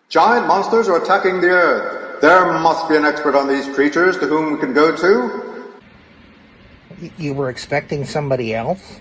Giant monsters are attacking the Earth. There must be an expert on these creatures to whom we can go to. You were expecting somebody else?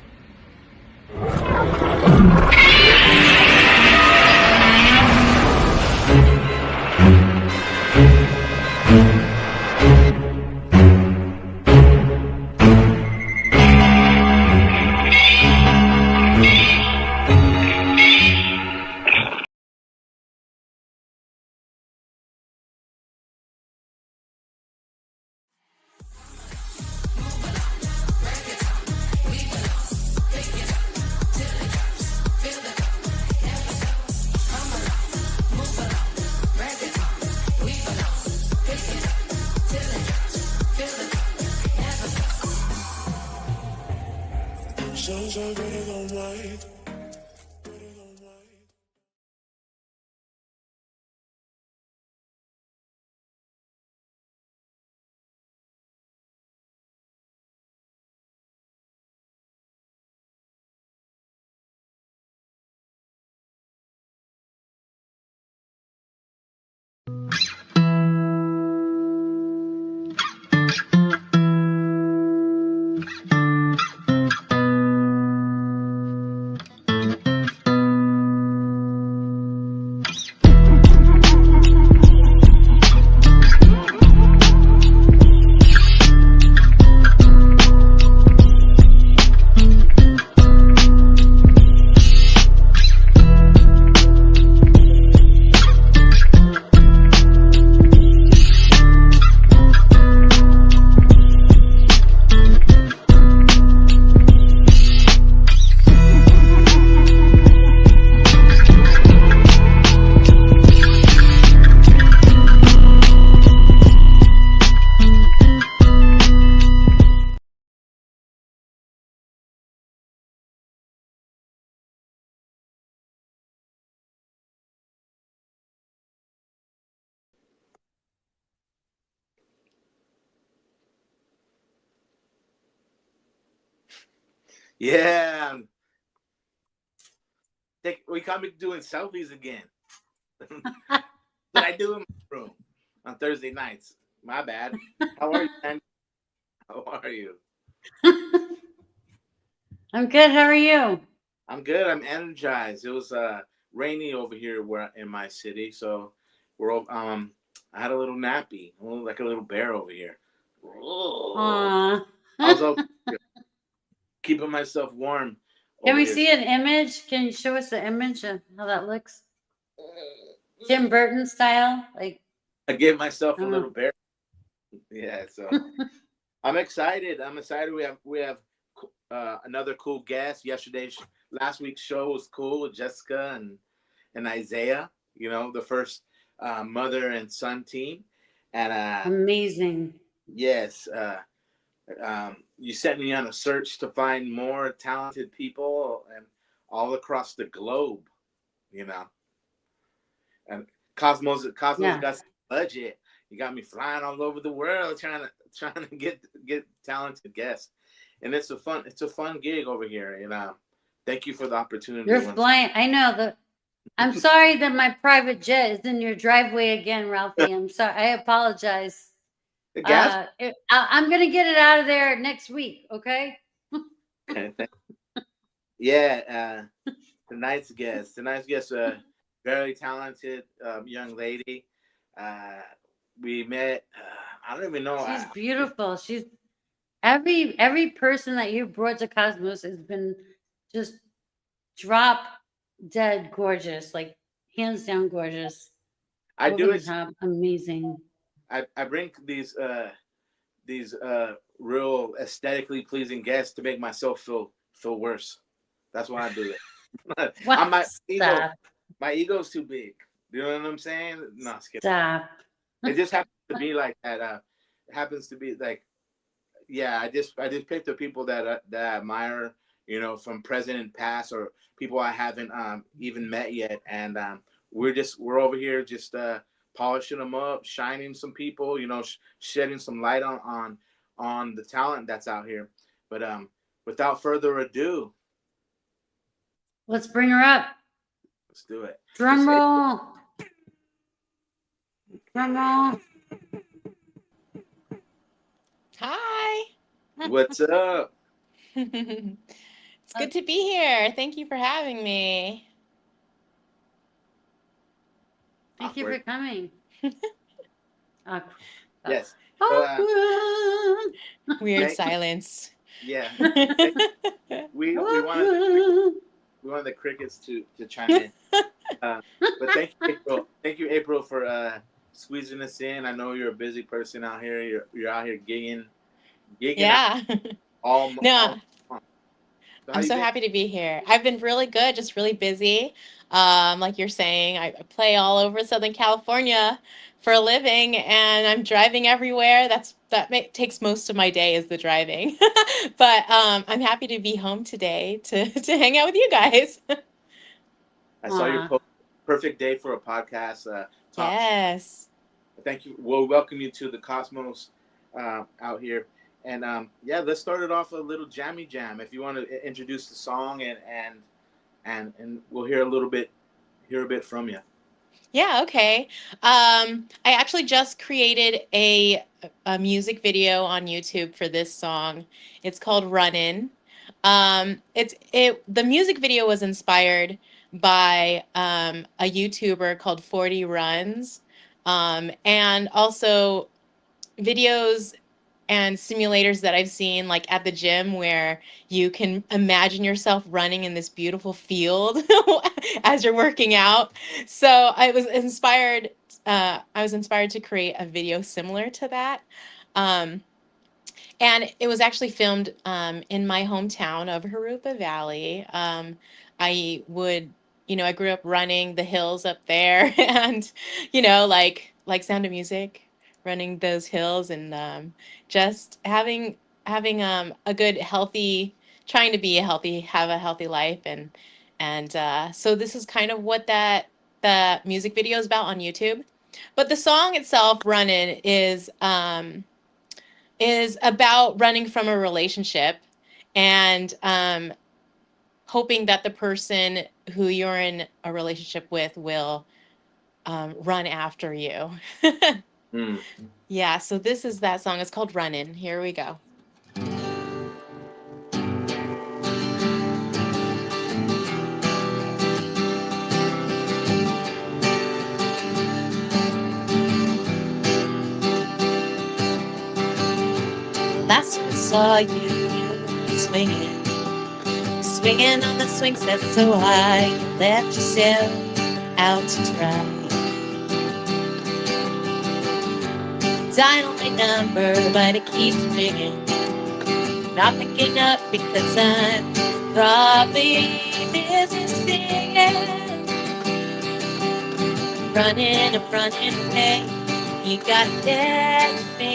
Yeah. We can't be doing selfies again. What I do in my room on Thursday nights. My bad. How are you, man? How are you? I'm good. How are you? I'm good. I'm energized. It was rainy over here where in my city, so I had a little nappy, like a little bear over here. Aww. I was up keeping myself warm. Can we see an image? Can you show us the image of how that looks? Tim Burton style, like. I gave myself a little bear. Yeah, so I'm excited. We have another cool guest. Last week's show was cool with Jessica and Isaiah. You know, the first mother and son team, and amazing. Yes, you sent me on a search to find more talented people and all across the globe. You know, and Cosmos got some budget. You got me flying all over the world trying to get talented guests, and it's a fun gig over here. And thank you for the opportunity. You're flying. I know I'm sorry that my private jet is in your driveway again, Ralphie. I'm sorry. I apologize. I'm gonna get it out of there next week. Okay. Yeah. Tonight's guest, very talented young lady. We met. I don't even know. She's beautiful. She's every person that you brought to Cosmos has been just drop dead gorgeous, like hands down gorgeous. I do it. Amazing. I bring these real aesthetically pleasing guests to make myself feel worse. That's why I do it. My ego's too big. You know what I'm saying? No, I'm kidding. Stop. It just happens to be like that. It happens to be like, yeah. I just picked the people that I admire. You know, from present and past, or people I haven't even met yet, and we're over here just polishing them up, shining some people. You know, shedding some light on the talent that's out here. But without further ado, let's bring her up. Let's do it. Drum roll. Grandma. Hi. What's up? It's good to be here. Thank you for having me. Thank you for coming. Awkward. Yes. So, Awkward. Weird Thank- silence. yeah. We wanted the crickets to chime in. But thank you, April. Thank you, April, for squeezing us in. I know you're a busy person out here. You're out here gigging Yeah. all No, month. So how I'm you so been? happy to be here. I've been really good, just really busy. Like you're saying, I play all over Southern California for a living, and I'm driving everywhere. Takes most of my day is the driving. But I'm happy to be home today to hang out with you guys. I saw your post. Perfect day for a podcast. Talk. Yes. Thank you. We'll welcome you to the Cosmos out here. And yeah, let's start it off a little jammy jam. If you want to introduce the song and we'll hear a bit from you. Yeah, okay. I actually just created a music video on YouTube for this song. It's called Runnin'. The music video was inspired by a YouTuber called 40 Runs, and also videos and simulators that I've seen like at the gym where you can imagine yourself running in this beautiful field as you're working out. So I was inspired to create a video similar to that. And it was actually filmed in my hometown of Harupa Valley. I would, I grew up running the hills up there, and like Sound of Music, running those hills, and just having a good trying to have a healthy life, and so this is kind of what the music video is about on YouTube. But the song itself, "Runnin'," is about running from a relationship and hoping that the person who you're in a relationship with will run after you. Yeah, so this is that song. It's called Runnin'. Here we go. Last I saw you swinging on the swing set so high, you left yourself out to dry. Dial my number, but it keeps ringing. Not picking up because I'm probably busy singing. I'm running away. You got dead to me.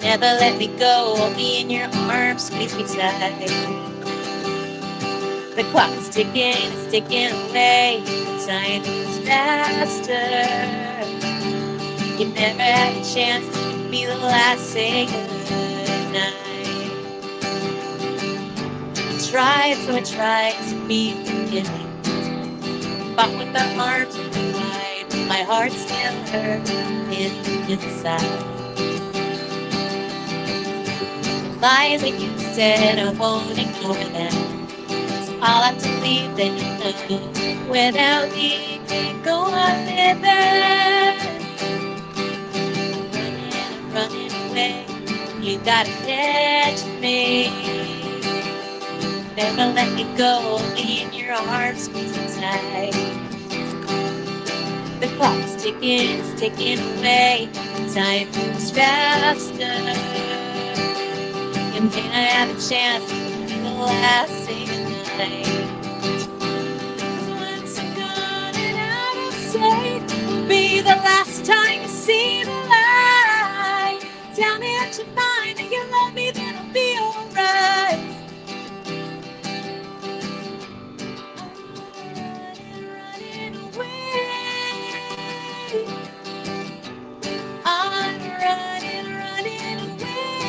Never let me go, hold me in your arms, squeeze me tight. The clock is ticking away. Time moves faster. You never had a chance to be the last say goodnight. I tried to be forgiving. Fought with our arms wide, my heart still hurt inside. Lies that you said, I won't ignore them. So I'll have to leave them alone. Without me, can't go on living. I'm running away. You got a edge of me. Never let me go, only in your arms, squeeze me tight. The clock's ticking away. Time moves faster. And may I have a chance to be the last thing tonight. Once I'm gone and out of sight, will be the last time you see the light. Tell me that you're mine and you love me, then I'll be alright. I'm running away. I'm running away.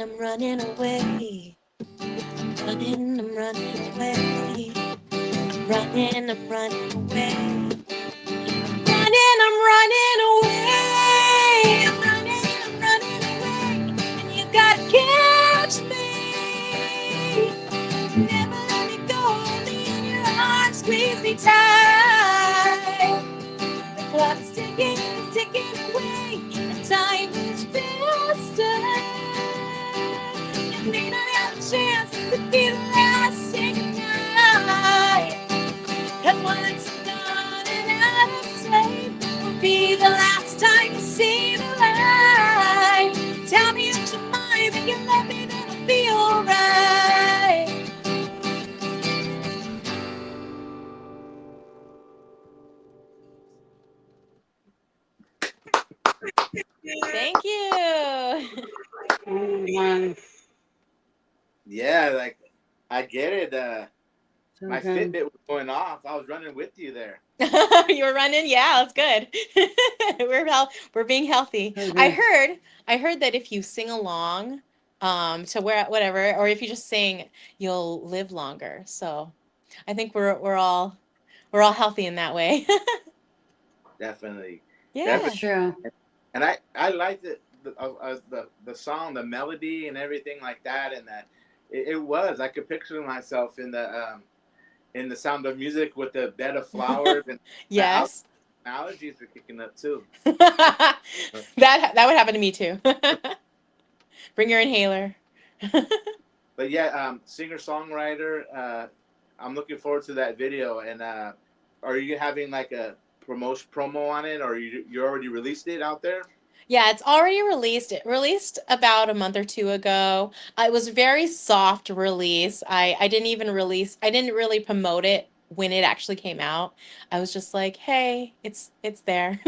I'm running away. I'm running away. I'm running away. I'm running away. I'm running away. And you gotta catch me. Never let me go. Hold me in your arms, squeeze me tight. The clock's ticking away, and time is faster. You may not have a chance to be the last say goodnight. And once you're gone and out of sight, will be the last time you see the light. Tell me that you're mine, and you love me, then I'll be alright. Thank you. Yeah, like I get it. My good. Fitbit was going off. I was running with you there. You were running? Yeah, that's good. We're being healthy. Okay. I heard that if you sing along to whatever, or if you just sing, you'll live longer. So I think we're all healthy in that way. Definitely. Yeah. Definitely. That's true. And I liked it, the song, the melody, and everything like that, and that it was. I could picture myself in the Sound of Music with the bed of flowers, and Yes. my allergies were kicking up too. That would happen to me too. Bring your inhaler. But yeah, singer songwriter. I'm looking forward to that video. And are you having like a promo on it, or you already released it out there? Yeah, it's already released. It released about a month or two ago. It was a very soft release. I didn't really promote it when it actually came out. I was just like, hey, it's there.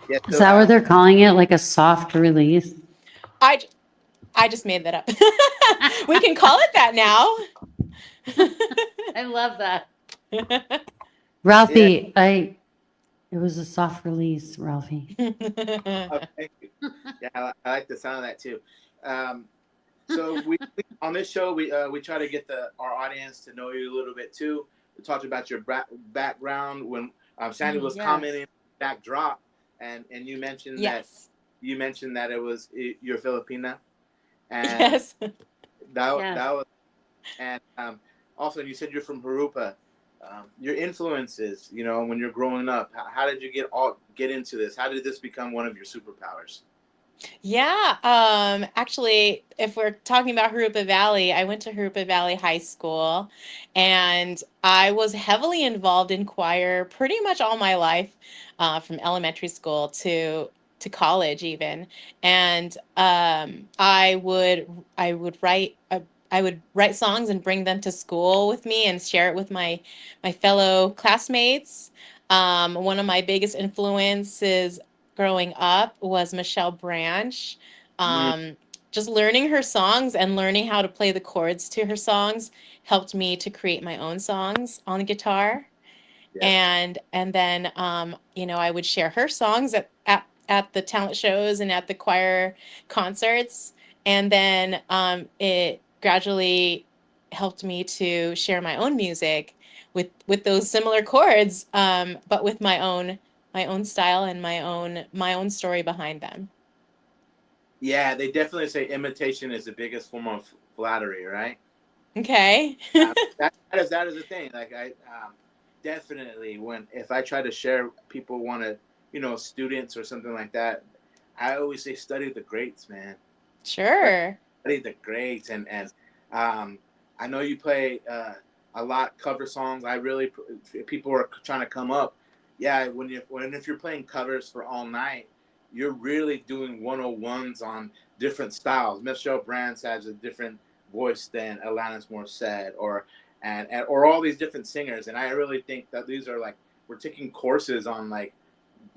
Yeah. Is So that what they're calling it? Like a soft release? I I just made that up. We can call it that now. I love that. yeah. Ralphie, it was a soft release, Ralphie. Oh, thank you. Yeah, I like the sound of that too. So we on this show we try to get our audience to know you a little bit too. We talked about your background when Sandy was Yes. commenting backdrop, and you mentioned Yes. that it was you're Filipina, and Yes. Yes. that was, and also you said you're from Harupa. Your influences, when you're growing up, how did you get into this? How did this become one of your superpowers? Yeah, actually, if we're talking about Harupa Valley, I went to Harupa Valley High School, and I was heavily involved in choir pretty much all my life, from elementary school to college even. And I would write songs and bring them to school with me and share it with my fellow classmates. One of my biggest influences growing up was Michelle Branch. Mm, Just learning her songs and learning how to play the chords to her songs helped me to create my own songs on the guitar. yes. And then I would share her songs at the talent shows and at the choir concerts. And then it gradually helped me to share my own music with those similar chords, but with my own style and my own story behind them. Yeah, they definitely say imitation is the biggest form of flattery, right? Okay. That is the thing. Like I definitely if I try to share, people want to, students or something like that. I always say study the greats, man. Sure. Study the greats, and I know you play a lot cover songs. People are trying to come up. Yeah, if you're playing covers for all night, you're really doing 101s on different styles. Michelle Branch has a different voice than Alanis Morissette or all these different singers. And I really think that these are like we're taking courses on like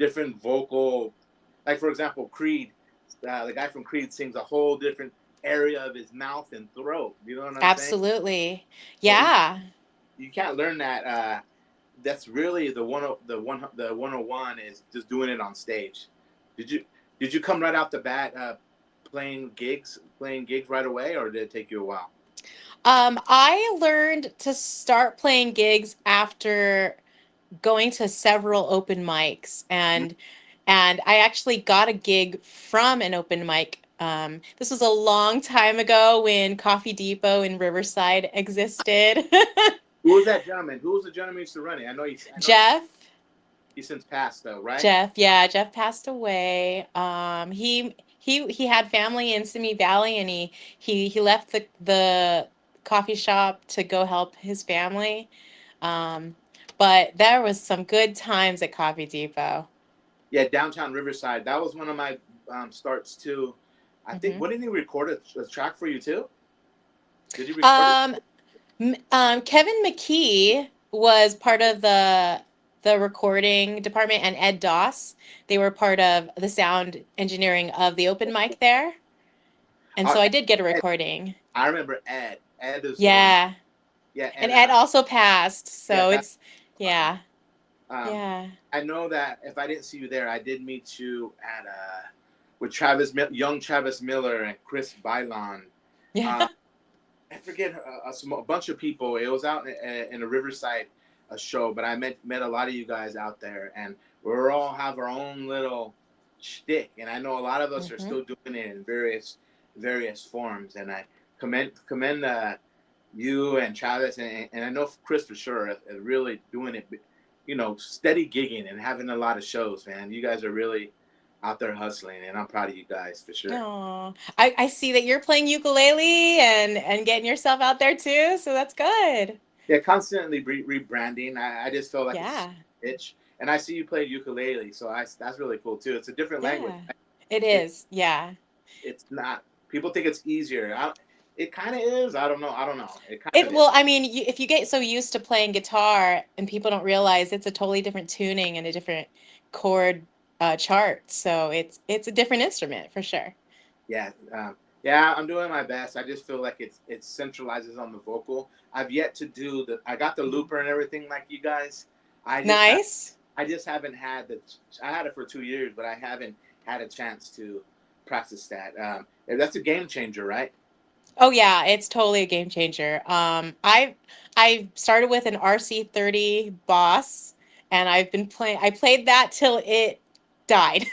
different vocal, like for example, Creed. The guy from Creed sings a whole different area of his mouth and throat. You know what I'm saying? Absolutely. So Yeah. you can't learn that. That's really the 101 is just doing it on stage. Did you come right out the bat playing gigs right away, or did it take you a while? I learned to start playing gigs after going to several open mics, and I actually got a gig from an open mic. This was a long time ago when Coffee Depot in Riverside existed. Who was that gentleman? Who was the gentleman who used to run it? Jeff. He's since passed though, right? Yeah, Jeff passed away. He had family in Simi Valley, and he left the coffee shop to go help his family. But there was some good times at Coffee Depot. Yeah, downtown Riverside. That was one of my starts too. I think. What did he record a track for you too? Did he record it? Kevin McKee was part of the recording department, and Ed Doss. They were part of the sound engineering of the open mic there. And so I did get a recording. I remember Ed. Ed is yeah. Yeah, and Ed also passed. So yeah, yeah. Yeah. I know that if I didn't see you there, I did meet you at with young Travis Miller and Chris Bailon. Yeah. I forget a bunch of people. It was out in a Riverside show, but I met a lot of you guys out there, and we all have our own little shtick. And I know a lot of us are still doing it in various forms. And I commend you and Travis, and I know Chris for sure are really doing it. Steady gigging and having a lot of shows, man. You guys are really out there hustling, and I'm proud of you guys for sure. Oh, I see that you're playing ukulele and getting yourself out there too, so that's good. Yeah, constantly rebranding. I just feel like it's itch, and I see you play ukulele, so that's really cool too. It's a different language. It is, yeah. It's not. People think it's easier. It kind of is. I don't know. Well, I mean, if you get so used to playing guitar, and people don't realize it's a totally different tuning and a different chord chart, so it's a different instrument for sure. Yeah, I'm doing my best. I just feel like it centralizes on the vocal. I've yet to do I got the looper and everything like you guys. I just haven't had I had it for 2 years, but I haven't had a chance to practice that. That's a game changer, right? Oh yeah, it's totally a game changer. I started with an RC30 Boss, and I played that till it died.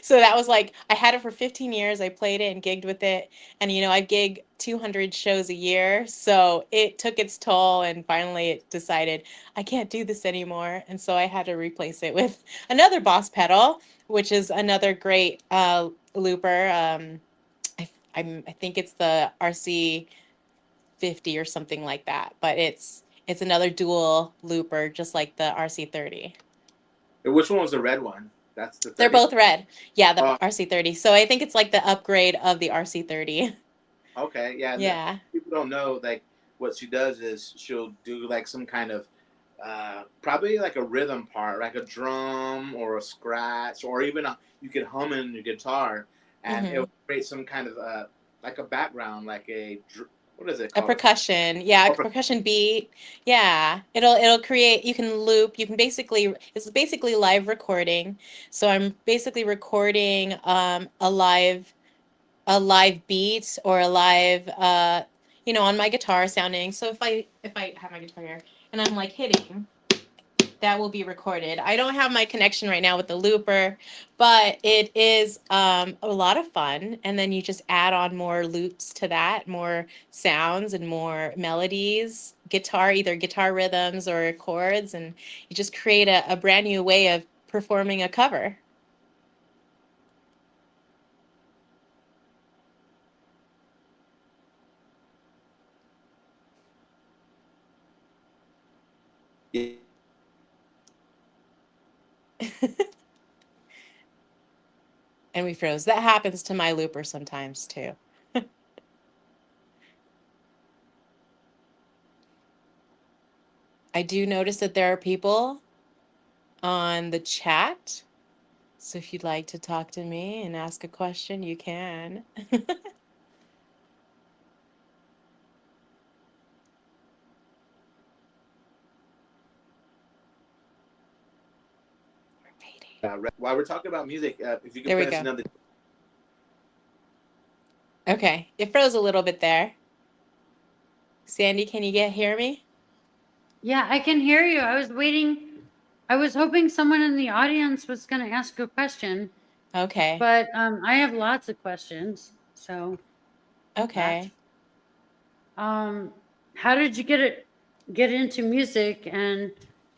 So that was like, I had it for 15 years. I played it and gigged with it, and I gig 200 shows a year. So it took its toll, and finally it decided I can't do this anymore, and so I had to replace it with another Boss pedal, which is another great looper. I think it's the RC50 or something like that, but it's another dual looper, just like the RC30. Which one was the red one? That's the 30? They're both red. Yeah, the RC30. So I think it's like the upgrade of the RC30. Okay, yeah. Yeah. People don't know, like, what she does is she'll do like some kind of probably like a rhythm part, like a drum or a scratch, or even you could hum in your guitar, and it'll create some kind of like a background, like what is it called? A percussion. Yeah, a percussion beat. Yeah. It'll create, you can loop, it's basically live recording. So I'm basically recording a live beat, or a live on my guitar sounding. So if I have my guitar here and I'm like hitting, that will be recorded. I don't have my connection right now with the looper, but it is a lot of fun. And then you just add on more loops to that, more sounds and more melodies, either guitar rhythms or chords, and you just create a brand new way of performing a cover. Yeah. And we froze. That happens to my looper sometimes too. I do notice that there are people on the chat. So if you'd like to talk to me and ask a question, you can. While we're talking about music, if you can There we play us go. another. Okay, it froze a little bit there. Sandy, can you hear me? Yeah, I can hear you. I was waiting. I was hoping someone in the audience was going to ask a question, Okay. but I have lots of questions. So Okay. how did you get into music, and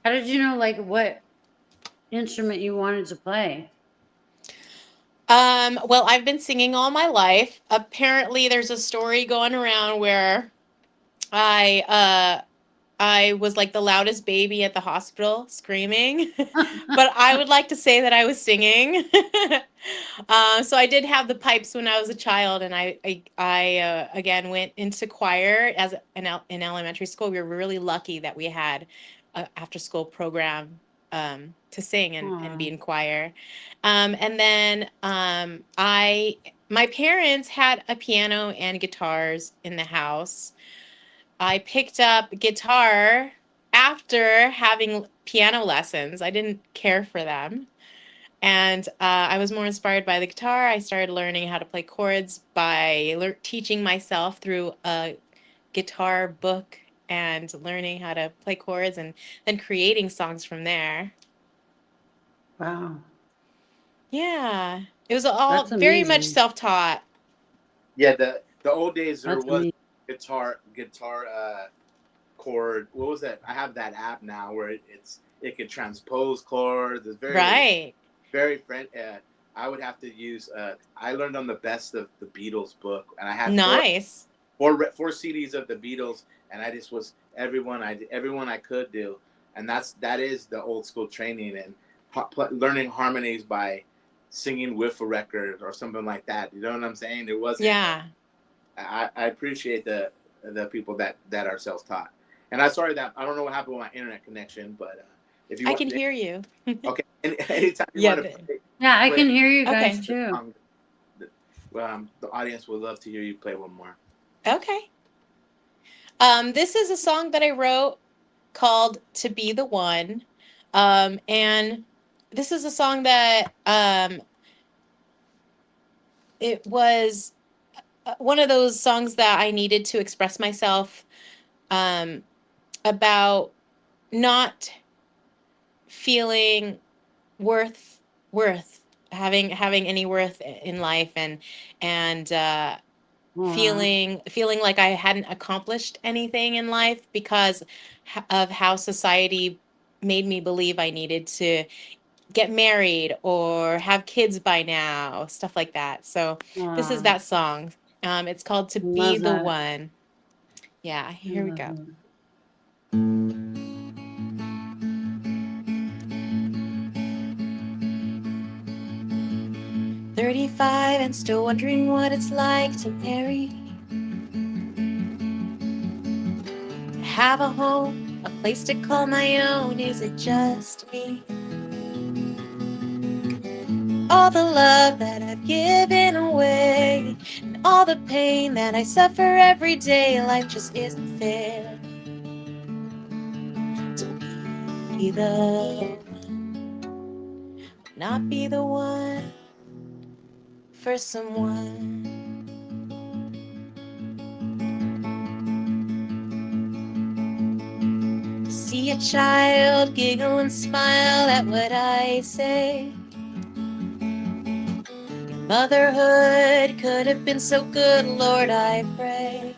how did you know like what instrument you wanted to play? Well, I've been singing all my life. Apparently, there's a story going around where I I was like the loudest baby at the hospital screaming, but I would like to say that I was singing. So I did have the pipes when I was a child, and I again went into choir as in elementary school. We were really lucky that we had a after school program to sing and Aw. be in choir. And then my parents had a piano and guitars in the house. I picked up guitar after having piano lessons. I didn't care for them. And I was more inspired by the guitar. I started learning how to play chords by teaching myself through a guitar book and learning how to play chords and then creating songs from there. Wow, Yeah. It was all that's very much amazing. self-taught. Yeah, the old days there That's was amazing. guitar chord. What was that? I have that app now where it could transpose chords. It's Right. very friend. I would have to use. I learned on the Best of the Beatles book, and I had Nice. four CDs of the Beatles, and I just was everyone I could do, and that is the old school training and learning harmonies by singing with a record or something like that. You know what I'm saying? It wasn't. Yeah. I appreciate the people that are self taught, and I'm sorry that I don't know what happened with my internet connection, but if you I want, can hear you. okay, anytime you Yeah. want to Yeah, I play can hear you guys Okay. the too. song, the audience would love to hear you play one more. Okay. This is a song that I wrote called "To Be the One," and this is a song that it was one of those songs that I needed to express myself um, about not feeling worth worth having any worth in life and Aw. feeling like I hadn't accomplished anything in life because of how society made me believe I needed to get married or have kids by now, stuff like that. So this is Aw. that song. It's called "To Be Love the that. One." Yeah, I here we love go. that. 35 and still wondering what it's like to marry. To have a home, a place to call my own. Is it just me? All the love that I've given away, and all the pain that I suffer every day. Life just isn't fair. To be the one, not be the one for someone. To see a child giggle and smile at what I say. Motherhood could have been so good, Lord, I pray.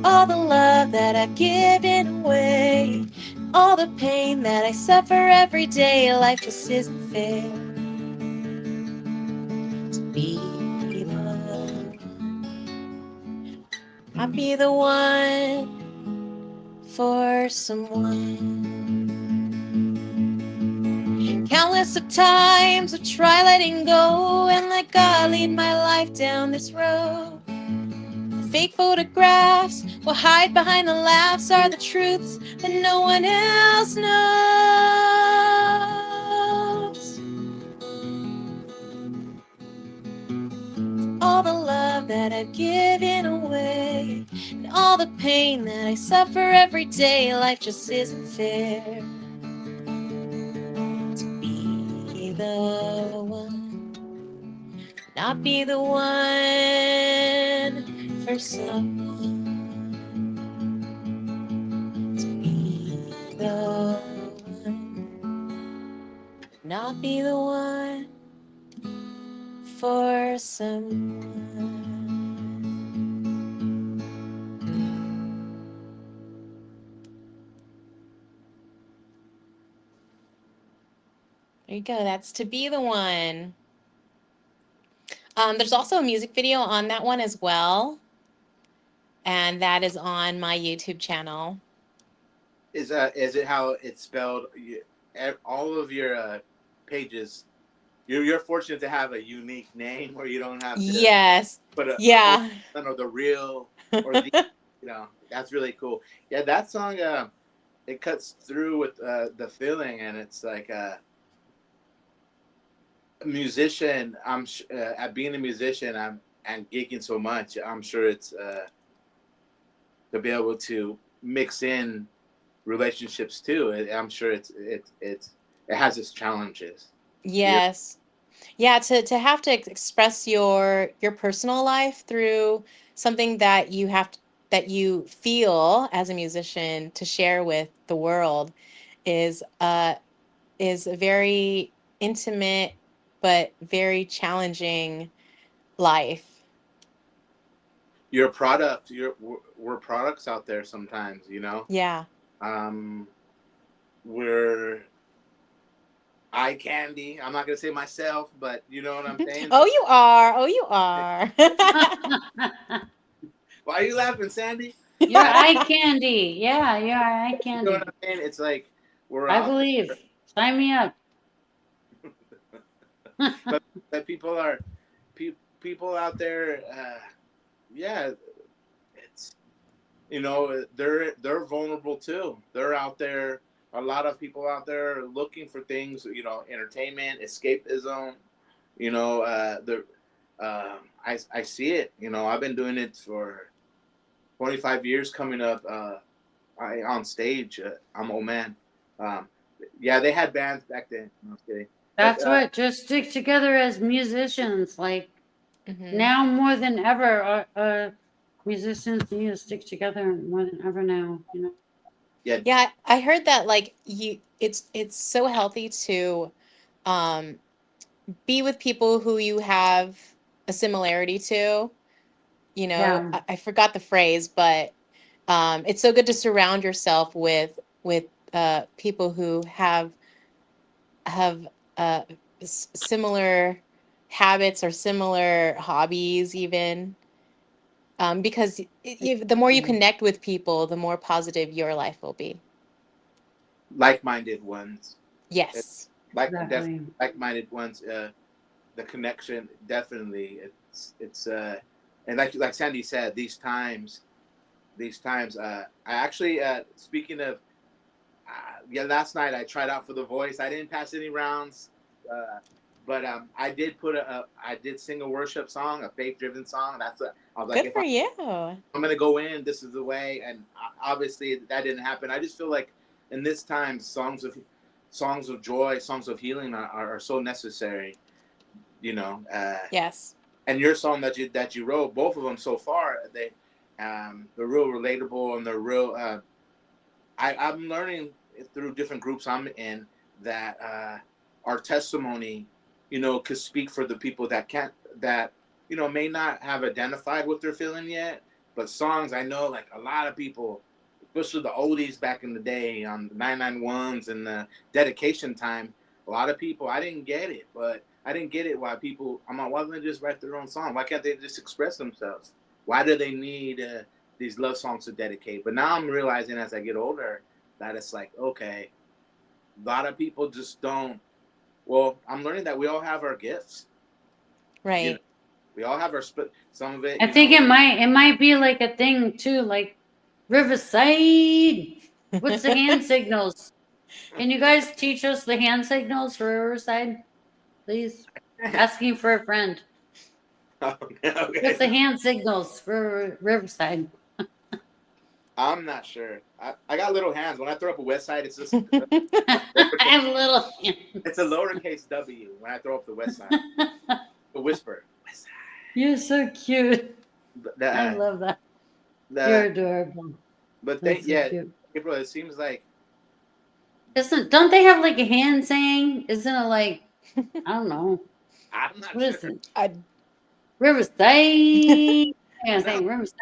All the love that I've given away, all the pain that I suffer every day. Life just isn't fair. To be the one, I'll be the one for someone. Countless of times I've tried letting go and let God lead my life down this road. The fake photographs will hide behind the laughs are the truths that no one else knows. All the love that I've given away, and all the pain that I suffer every day. Life just isn't fair. To be the one, not be the one for someone to be the one, not be the one for someone. There you go. That's To Be the One. There's also a music video on that one as well, and that is on my YouTube channel. Is it how it's spelled? All of your pages, you're fortunate to have a unique name where you don't have to Yes. put Yeah. the real or the that's really cool. Yeah, that song it cuts through with the feeling, and it's like a musician. At being a musician, and gigging so much. I'm sure it's to be able to mix in relationships too. I'm sure it has its challenges. Yes. Yeah, to have to express your personal life through something that you have to, that you feel as a musician to share with the world is a very intimate but very challenging life. Your product, we're products out there sometimes, you know. Yeah. We're eye candy. I'm not gonna say myself, but you know what I'm saying. Oh, you are. Oh, you are. Why are you laughing, Sandy? You're eye candy. Yeah, you're eye You candy. know what I'm saying? It's like we're I out believe. there. Sign me up. But people are people out there. Yeah, it's they're vulnerable too. They're out there. A lot of people out there are looking for things. Entertainment, escapism. I see it. I've been doing it for 25 years coming up. On stage. I'm old man. Yeah, they had bands back then. No, I'm kidding. That's But what. Just stick together as musicians. Like Mhm. now more than ever, musicians need to stick together more than ever now. yeah, Yeah, I heard that like it's so healthy to um be with people who you have a similarity to. Yeah. I forgot the phrase, but it's so good to surround yourself with people who have similar habits or similar hobbies, even because the more you connect with people, the more positive your life will be. like-minded ones. Yes. Exactly. Like-minded ones. The connection definitely. It's and like Sandy said, these times. I actually speaking of yeah, last night I tried out for The Voice. I didn't pass any rounds, but I did sing a worship song, a faith-driven song. That's what I was like, Good if for you. I'm gonna go in, this is the way. And obviously that didn't happen. I just feel like in this time, songs of joy, songs of healing are so necessary. You know, Yes. and your song that you wrote, both of them so far, they're real relatable, and they're real. I'm learning through different groups I'm in that our testimony, could speak for the people that can't, that may not have identified what they're feeling yet. But songs, I know, like a lot of people, especially the oldies back in the day on the 991s and the dedication time, a lot of people, I didn't get it, but I didn't get it why people. I'm like, why don't they just write their own song? Why can't they just express themselves? Why do they need these love songs to dedicate? But now I'm realizing as I get older that it's like, okay, a lot of people just don't. Well, I'm learning that we all have our gifts. Right. We all have our split. Some of it, I think it might be like a thing too, like Riverside. What's the hand signals? Can you guys teach us the hand signals for Riverside, please? Asking for a friend. okay. What's the hand signals for Riverside? I'm not sure. I got little hands. When I throw up a West Side, it's just I have a little. it's a lowercase W when I throw up the West Side. The whisper. You're so cute. The, I uh, love that. You're the adorable. but they, That's so yeah, cute. April. It seems like Don't they have like a hand saying? Isn't it like, I don't know. I'm not What sure. is it? I, Riverside. I gotta No, say Riverside.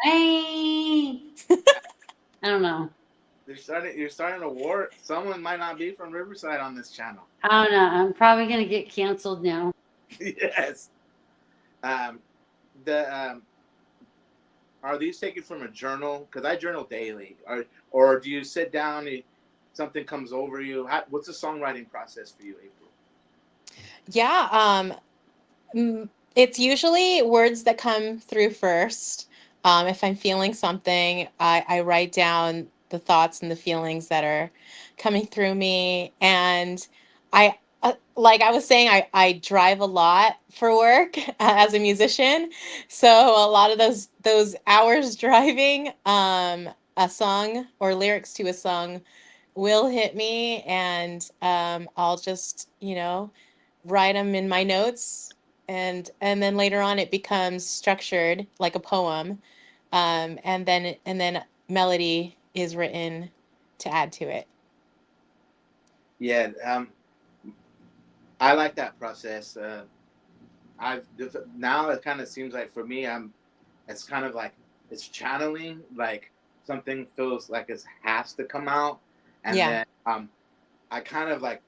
I don't know. you're starting a war. Someone might not be from Riverside on this channel. I don't know. I'm probably gonna get canceled now. Yes. Um, the are these taken from a journal? Because I journal daily. Or do you sit down and something comes over you? What's the songwriting process for you, April? yeah, it's usually words that come through first. If I'm feeling something, I write down the thoughts and the feelings that are coming through me. And like I was saying, I drive a lot for work as a musician. So a lot of those hours driving, a song or lyrics to a song will hit me, and I'll just, write them in my notes, and then later on it becomes structured like a poem, and then melody is written to add to it. Yeah, I like that process. Now it kind of seems like for me, it's kind of like it's channeling, like something feels like it has to come out, and Yeah. then I kind of like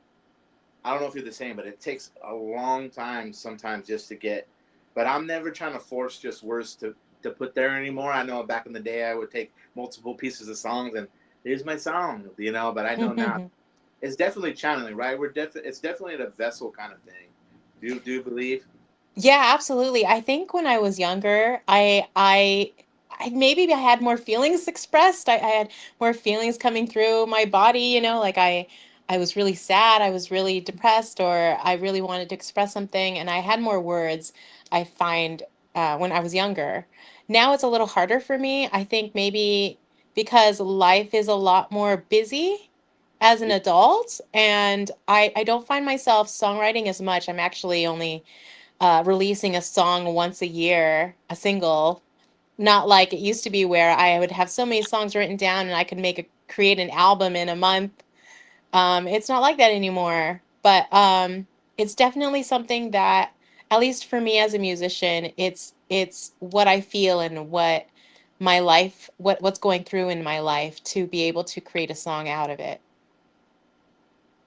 I don't know if you're the same, but it takes a long time sometimes just to get. But I'm never trying to force just words to put there anymore. I know back in the day I would take multiple pieces of songs and here's my song, But I know now it's definitely channeling, right? It's definitely a vessel kind of thing. Do you believe? Yeah, absolutely. I think when I was younger, I maybe I had more feelings expressed. I had more feelings coming through my body, like I was really sad, I was really depressed, or I really wanted to express something, and I had more words, I find, when I was younger. Now it's a little harder for me. I think maybe because life is a lot more busy as an adult, and I don't find myself songwriting as much. I'm actually only releasing a song once a year, a single, not like it used to be where I would have so many songs written down and I could create an album in a month. It's not like that anymore, but it's definitely something that, at least for me as a musician, it's what I feel and what my life, what's going through in my life, to be able to create a song out of it.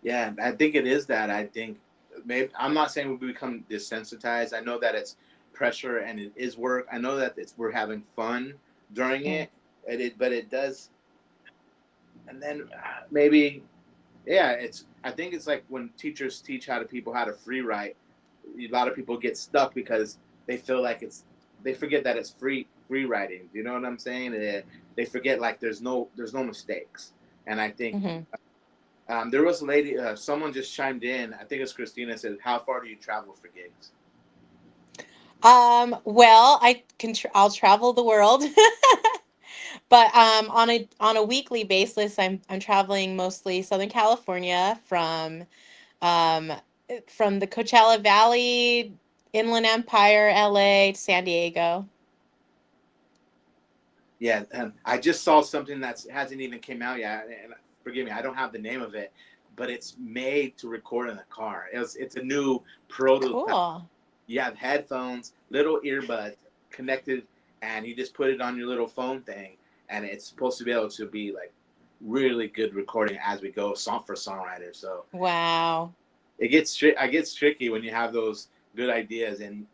Yeah, I think it is that. I think maybe I'm not saying we become desensitized. I know that it's pressure and it is work. I know that we're having fun during Mm. it, but it does. And then maybe, yeah, it's. I think it's like when teachers teach people how to free write. A lot of people get stuck because they feel like they forget that it's free writing. Do you know what I'm saying? They forget like there's no mistakes. And I think Hmm. there was a lady, someone just chimed in. I think it's Christina, said, "How far do you travel for gigs?" Well, I'll travel the world. But on a weekly basis, I'm traveling mostly Southern California, um from the Coachella Valley, Inland Empire, LA to San Diego. Yeah, I just saw something that hasn't even came out yet. And forgive me, I don't have the name of it, but it's made to record in the car. It's a new prototype. Cool. You have headphones, little earbuds connected, and you just put it on your little phone thing, and it's supposed to be able to be like really good recording as we go, song for songwriters. So Wow. it gets tricky when you have those good ideas. And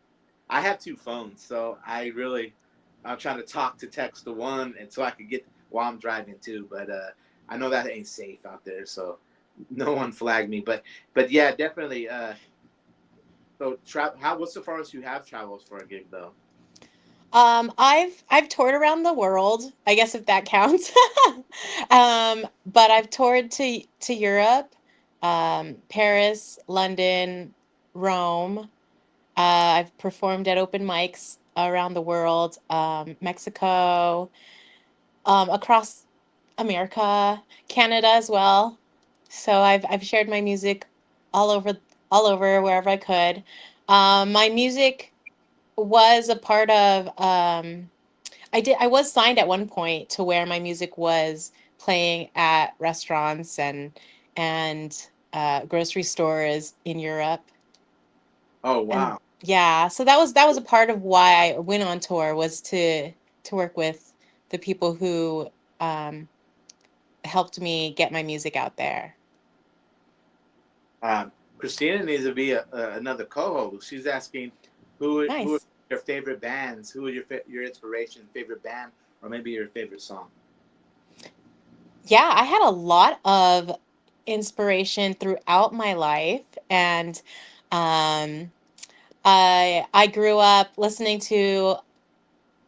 I have two phones, so I'm trying to talk to text to one, and so I could get while I'm driving too. But I know that ain't safe out there, so no one flagged me. But yeah, definitely. So what's the farthest you have traveled for a gig though? I've toured around the world, I guess, if that counts. But I've toured to Europe, Paris, London, Rome. I've performed at open mics around the world, Mexico, across America, Canada as well. So I've shared my music all over all over wherever I could. My music was a part of I was signed at one point to where my music was playing at restaurants and grocery stores in Europe. Oh And wow. yeah, so that was a part of why I went on tour, was to work with the people who um, helped me get my music out there. Christina needs to be another co-host. She's asking who are Nice. your favorite bands, who are your inspiration, favorite band, or maybe your favorite song. Yeah, I had a lot of inspiration throughout my life, and um, I grew up listening to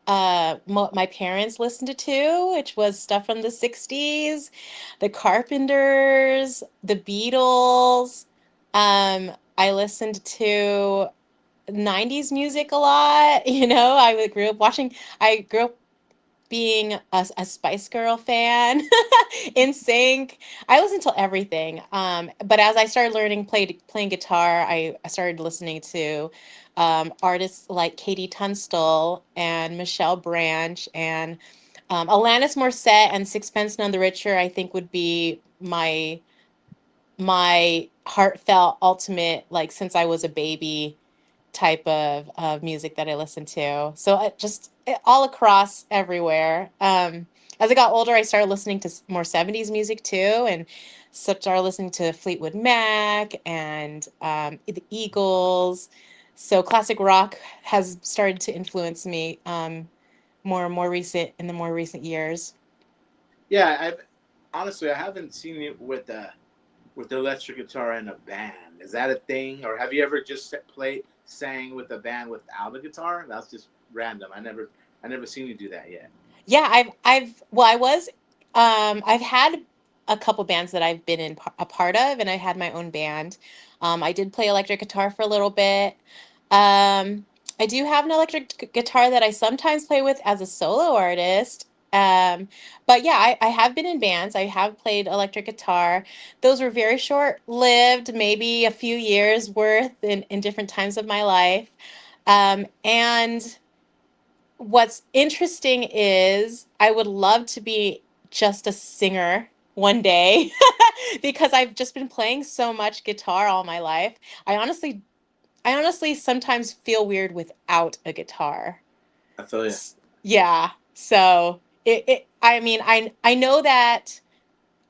my parents listened to, which was stuff from the 60s, the Carpenters, the Beatles. I listened to 90s music a lot. I grew up being a Spice Girl fan, in sync. I listened to everything. But as I started playing guitar, I started listening to artists like Katie Tunstall and Michelle Branch and Alanis Morissette and Sixpence None the Richer. I think would be my heartfelt ultimate, like since I was a baby, type of music that I listen to. So all across everywhere. As I got older, I started listening to more 70s music too, and started listening to Fleetwood Mac and the Eagles. So classic rock has started to influence me in the more recent years. Yeah, I've honestly I haven't seen you with the electric guitar and a band. Is that a thing, or have you ever just sang with a band without a guitar? That's just random. I never seen you do that yet. Yeah, I've had a couple bands that I've been a part of, and I had my own band. I did play electric guitar for a little bit. Um, I do have an electric guitar that I sometimes play with as a solo artist. But yeah, I have been in bands. I have played electric guitar. Those were very short lived, maybe a few years worth in different times of my life. And what's interesting is I would love to be just a singer one day because I've just been playing so much guitar all my life. I honestly I honestly sometimes feel weird without a guitar. I feel you. Yeah. So I mean, I know that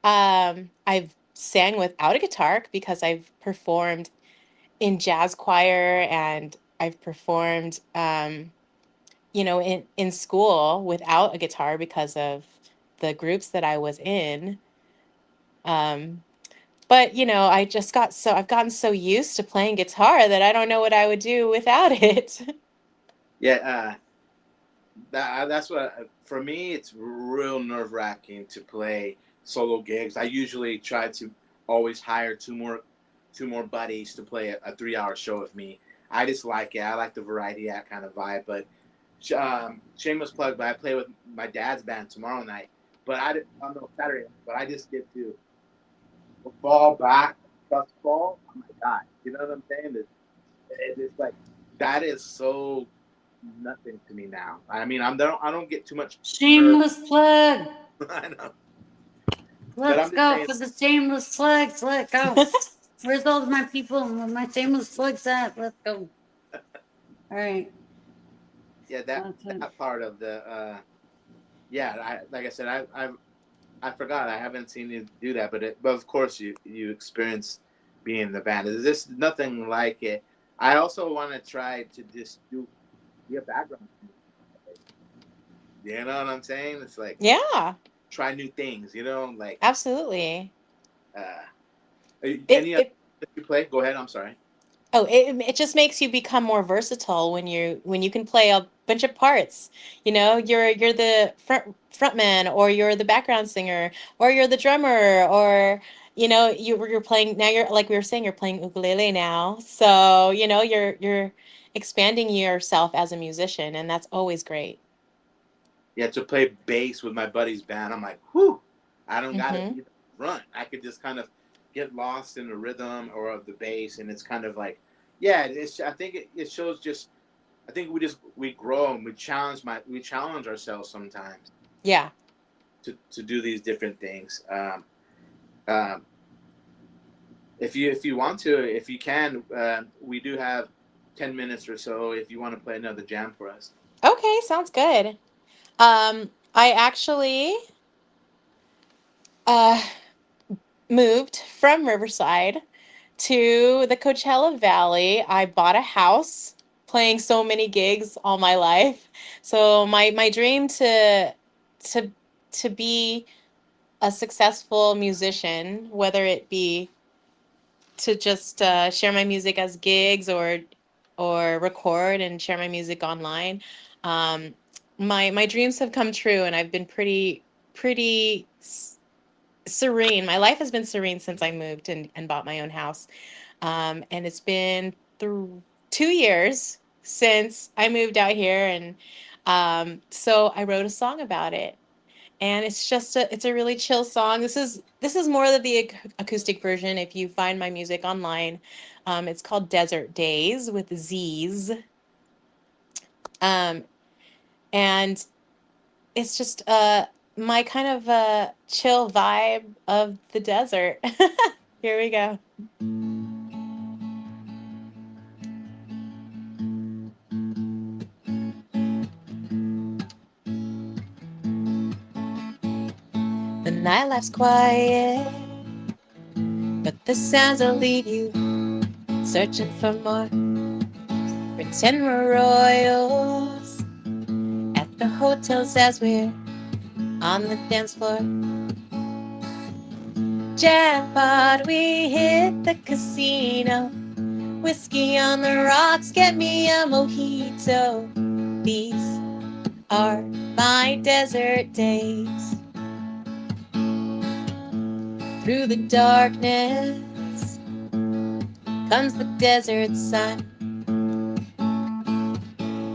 I've sang without a guitar because I've performed in jazz choir, and I've performed in school without a guitar because of the groups that I was in. Um, but I've gotten so used to playing guitar that I don't know what I would do without it. Yeah, that's what for me. It's real nerve wracking to play solo gigs. I usually try to always hire two more buddies to play a 3 hour show with me. I just like it. I like the variety act kind of vibe. But shameless plug, but I play with my dad's band tomorrow night. But on no Saturday. But I just get to fall back, trust fall. Oh my god, you know what I'm saying? It's like that is so nothing to me now. I mean, I don't get too much nerve. Shameless plug. I know, but Let's I'm just go saying. for the shameless plugs. Let go. Where's all my people? My shameless plugs at? Let's go. All right. Yeah, that That's it. that part of the yeah. Like I said, I forgot. I haven't seen you do that, but of course you experience being in the band. There's just nothing like it. I also want to try to just be a background singer. You know what I'm saying? It's like Yeah, try new things. Like absolutely. uh, It any other it that you play? Go ahead. I'm sorry. Oh, it just makes you become more versatile when you can play a bunch of parts. You're the frontman, or you're the background singer, or you're the drummer, or you're playing now. You're, like we were saying, you're playing ukulele now. So you're expanding yourself as a musician, and that's always great. Yeah, to play bass with my buddy's band, I'm like, whew, I don't gotta Mm-hmm. be the front. I could just kind of get lost in the rhythm or of the bass, and it's kind of like, yeah, I think it shows just I think we grow and we challenge ourselves sometimes Yeah. to do these different things. Um, if you want to, if you can, we do have 10 minutes or so. If you want to play another jam for us. Okay, sounds good. I actually uh moved from Riverside to the Coachella Valley. I bought a house playing so many gigs all my life. So my dream to to be a successful musician, whether it be to just share my music as gigs or record and share my music online. Um, my dreams have come true, and I've been pretty serene. My life has been serene since I moved and bought my own house. And it's been 2 years since I moved out here, and so I wrote a song about it. And it's a really chill song. This is more of the acoustic version. If you find my music online, it's called Desert Days with Z's. Um, and it's just my kind of chill vibe of the desert. Here we go. The nightlife's quiet, but the sounds will lead you searching for more. Pretend we're royals at the hotels as we're on the dance floor. Jackpot, we hit the casino. Whiskey on the rocks, get me a mojito. These are my desert days. Through the darkness comes the desert sun.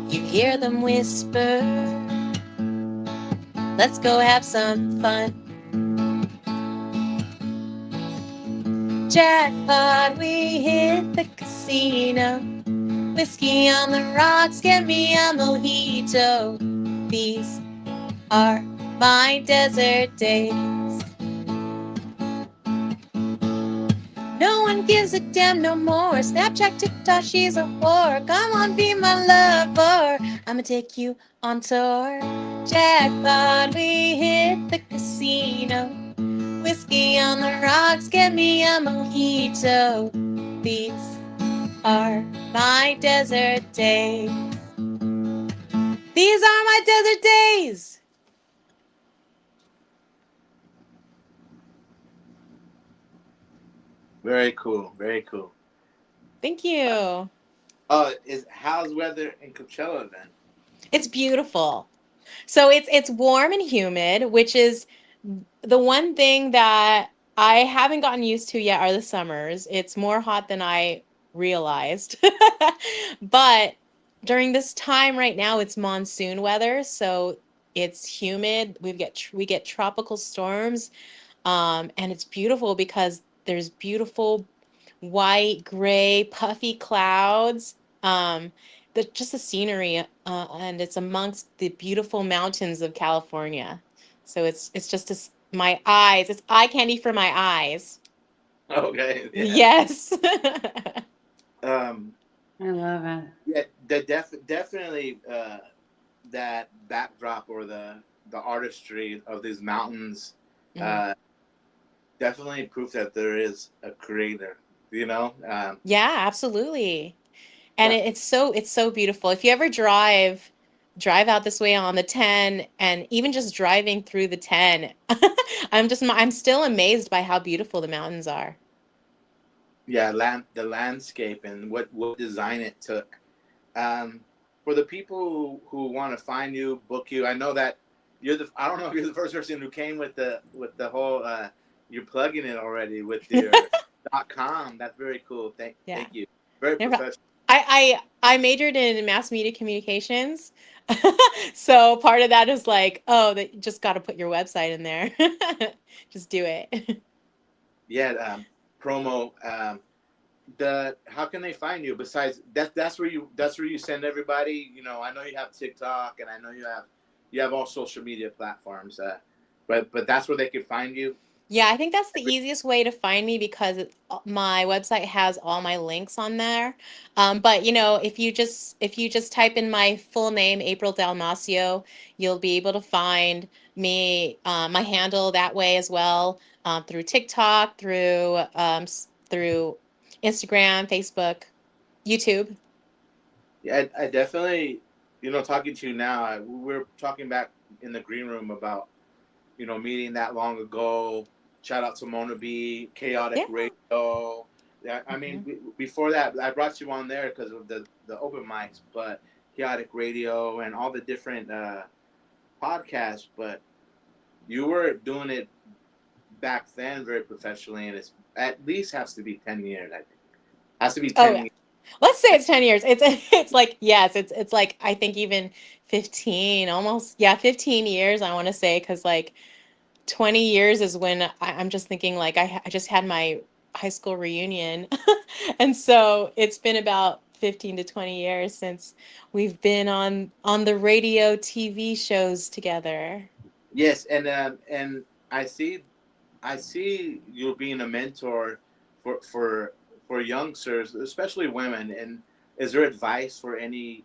You hear them whisper, let's go have some fun. Jackpot, we hit the casino. Whiskey on the rocks, get me a mojito. These are my desert days. No one gives a damn no more. Snapchat, TikTok, she's a whore. Come on, be my lover. I'ma take you on tour. Jackpot, we hit the casino. Whiskey on the rocks, get me a mojito. These are my desert days. These are my desert days. Very cool. Very cool. Thank you. How's weather in Coachella then? It's beautiful. So it's warm and humid, which is the one thing that I haven't gotten used to yet are the summers. It's more hot than I realized. But during this time right now, it's monsoon weather, so it's humid. We get tropical storms, and it's beautiful because there's beautiful white, gray, puffy clouds. Just the scenery, and it's amongst the beautiful mountains of California. So it's just my eyes. It's eye candy for my eyes. Okay. Yeah. Yes. Um. I love it. Yeah. Definitely. That backdrop or the artistry of these mountains. Mhm. Definitely proof that there is a creator. You know. Yeah, absolutely. And Yeah. it's so beautiful. If you ever drive out this way on the 10, and even just driving through the 10, I'm still amazed by how beautiful the mountains are. Yeah. The landscape and what design it took. Um, for the people who want to find you, book you, I know that I don't know if you're the first person who came with the whole. You're plugging it already with your .com. That's very cool. Yeah. Thank you. Very No professional. I majored in mass media communications. So part of that is like, oh, that you just got to put your website in there. Just do it. Yeah. Promo. how can they find you besides that's where you send everybody, I know you have TikTok, and I know you have all social media platforms, but that's where they could find you. Yeah, I think that's the easiest way to find me because my website has all my links on there. But if you just type in my full name, Apryle Dalmacio, you'll be able to find me, my handle that way as well, through TikTok, through Instagram, Facebook, YouTube. Yeah, I definitely, talking to you now, we were talking back in the green room about, meeting that long ago. Shout out to Mona B, Chaotic Yeah. Radio. Yeah, I mean, Mhm. before that, I brought you on there because of the open mics, but Chaotic Radio and all the different podcasts. But you were doing it back then very professionally, and it's at least has to be 10 years. I think has to be Oh 10 yeah. years. Let's say it's 10 years. It's it's like yes, it's like I think even 15, almost, yeah, 15 years I want to say, because like 20 years is when I'm just thinking like I just had my high school reunion. And so it's been about 15 to 20 years since we've been on the radio TV shows together. Yes, and I see you being a mentor for youngsters, especially women. And is there advice for any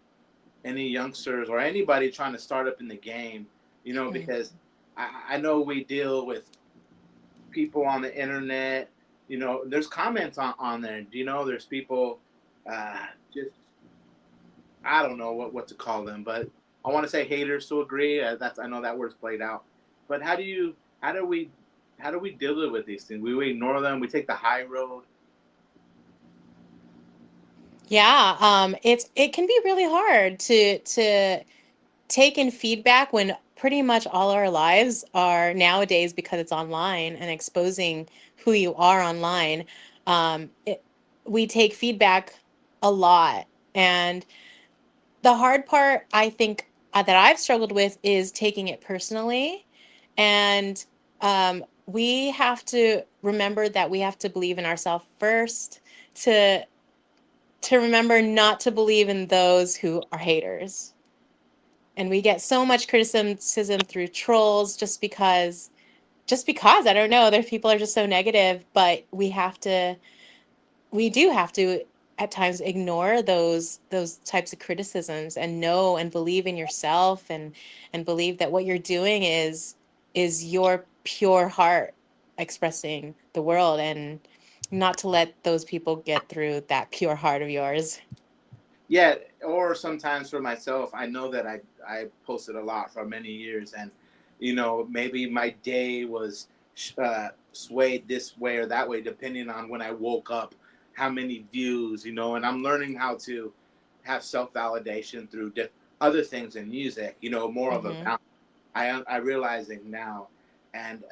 youngsters or anybody trying to start up in the game? Mm. Because I know we deal with people on the internet. There's comments on there. There's people, just I don't know what to call them, but I want to say haters to agree. I know that word's played out, but how do we how do we deal with these things? We ignore them. We take the high road. Yeah, it can be really hard to take in feedback when pretty much all our lives are nowadays, because it's online and exposing who you are online. We take feedback a lot. And the hard part, I think, that I've struggled with is taking it personally. And we have to remember that we have to believe in ourselves first, to remember not to believe in those who are haters. And we get so much criticism through trolls just because I don't know, their people are just so negative. But we do have to at times ignore those types of criticisms, and know and believe in yourself, and believe that what you're doing is your pure heart expressing the world, and not to let those people get through that pure heart of yours. Yeah, or sometimes for myself, I know that I posted a lot for many years, and maybe my day was swayed this way or that way depending on when I woke up, how many views, and I'm learning how to have self validation through other things in music, more of a Hmm. balance. I realizing now, and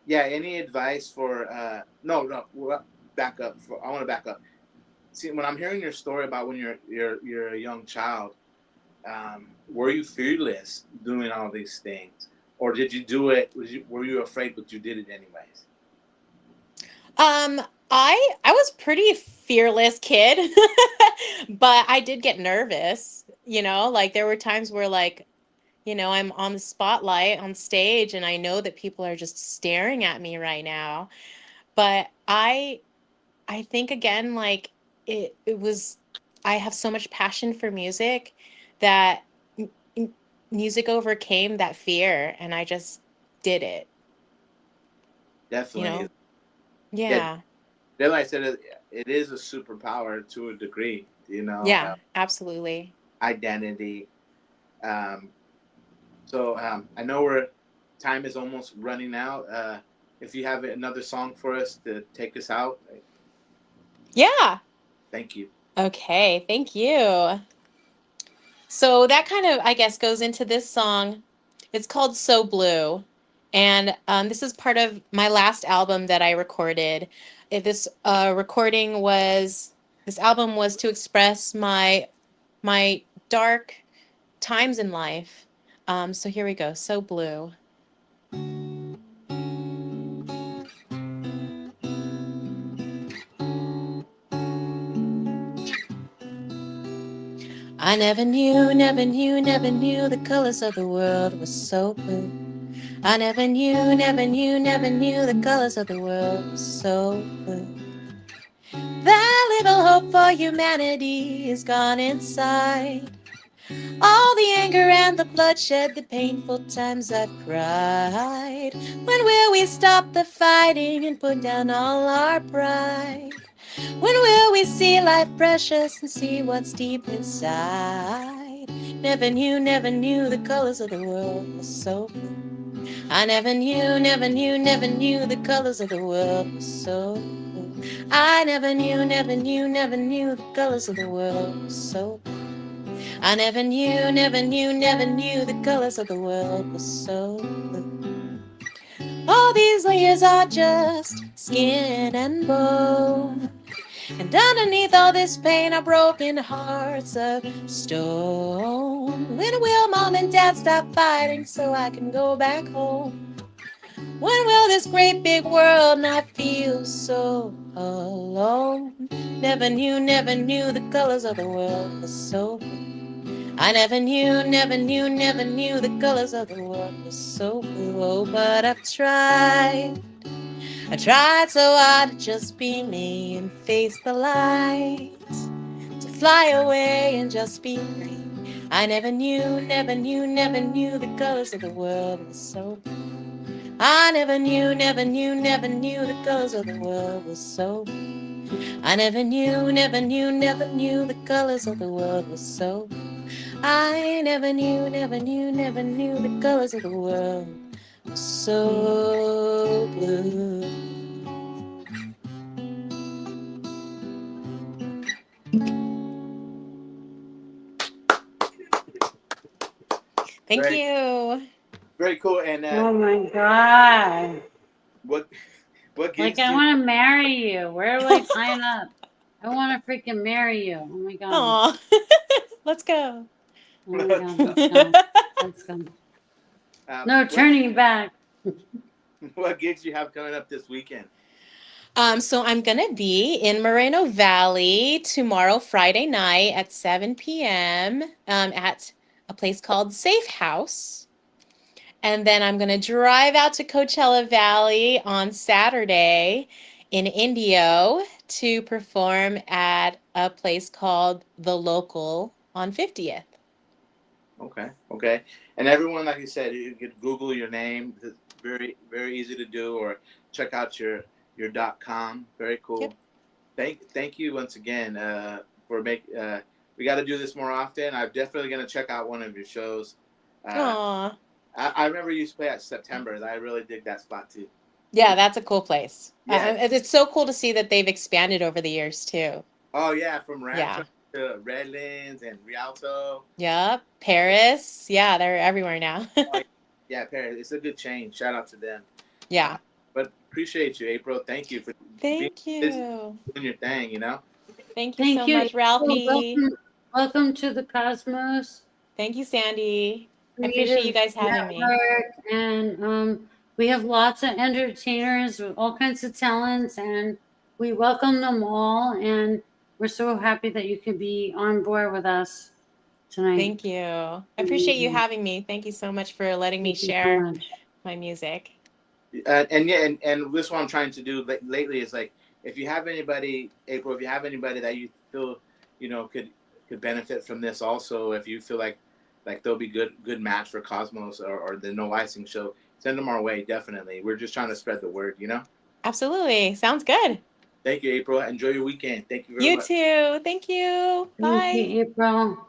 yeah, any advice for no, back up. I want to back up. See, when I'm hearing your story about when you're a young child, were you fearless doing all these things, or did you do it? Were you afraid, but you did it anyways? Um, I was pretty fearless kid, but I did get nervous. Like there were times where, like, I'm on the spotlight on stage, and I know that people are just staring at me right now. But I think again, like, it was I have so much passion for music that music overcame that fear, and I just did it, you Definitely. know? Yeah. Yeah. Then like I said, it is a superpower to a degree. Yeah, absolutely. Identity. Um, so I know we're time is almost running out. If you have another song for us to take us out, Yeah. thank you. Okay, thank you. So that kind of, I guess, goes into this song. It's called So Blue. And this is part of my last album that I recorded. This album was to express my dark times in life. So here we go. So Blue. I never knew, never knew, never knew the colors of the world were so blue. I never knew, never knew, never knew the colors of the world were so blue. That little hope for humanity is gone inside. All the anger and the bloodshed, the painful times I've cried. When will we stop the fighting and put down all our pride? When will we see life precious and see what's deep inside? Never knew the colors of the world were so blue. I never knew, never knew, never knew the colors of the world were so blue. I never knew, never knew, never knew the colors of the world were so blue. I never knew, never knew, never knew the colors of the world were so blue. All these layers are just skin and bone, and underneath all this pain are broken hearts of stone. When will mom and dad stop fighting so I can go back home? When will this great big world not feel so alone? Never knew, the colors of the world were so blue. I never knew, never knew, never knew the colors of the world were so blue. Oh, but I've tried. I tried so hard to just be me and face the light, to fly away and just be free. I never knew, never knew, never knew the colors of the world were so blue. I never knew, never knew, never knew the colors of the world were so blue. I never knew, never knew, never knew the colors of the world were so blue. I never knew, never knew, never knew the colors of the world were so blue. Thank you. Very cool. And Oh my God. what gigs Like, I do want to marry you. Where do I sign up? I want to freaking marry you. Oh my God. Aw. Let's go. Oh my God. Let's go. Let's go. No turning back. What gigs do you have coming up this weekend? So I'm gonna be in Moreno Valley tomorrow, Friday night at 7 p.m. At a place called Safe House. And then I'm gonna drive out to Coachella Valley on Saturday in Indio to perform at a place called The Local on 50th. Okay. And everyone, like you said, you could Google your name. It's very, very easy to do, or check out your .com. Very cool. Yep. Thank you once again for we got to do this more often. I'm definitely going to check out one of your shows. Aww. I remember you used to play at September's. I really dig that spot too. Yeah, that's a cool place. Yeah. It's so cool to see that they've expanded over the years too. Oh yeah, from Rancho to Redlands and Rialto. Yep, Paris. Yeah, they're everywhere now. Yeah, Paris. It's a good chain. Shout out to them. Yeah. But appreciate you, April. Thank you for doing your thing. You know. Thank you so much, Ralphie. Welcome to the Cosmos. Thank you, Sandy. I appreciate you guys having me. And we have lots of entertainers with all kinds of talents, and we welcome them all. And we're so happy that you could be on board with us tonight. Thank you. I appreciate you having me. Thank you so much for letting me share my music. And this is what I'm trying to do lately is like, if you have anybody, April, if you have anybody that you feel, could benefit from this also, if you feel like they'll be good match for Cosmos or the No Icing show, send them our way. Definitely. We're just trying to spread the word, Absolutely. Sounds good. Thank you, April. Enjoy your weekend. Thank you very much. You too. Thank you. Bye. Thank you, April.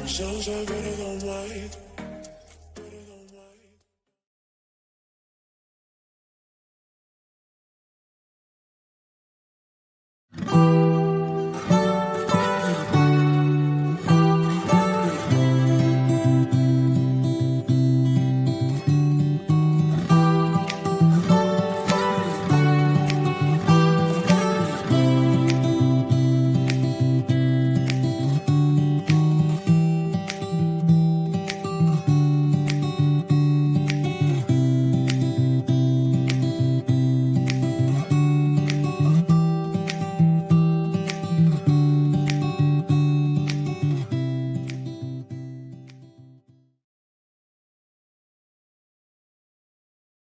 Shows are better than white.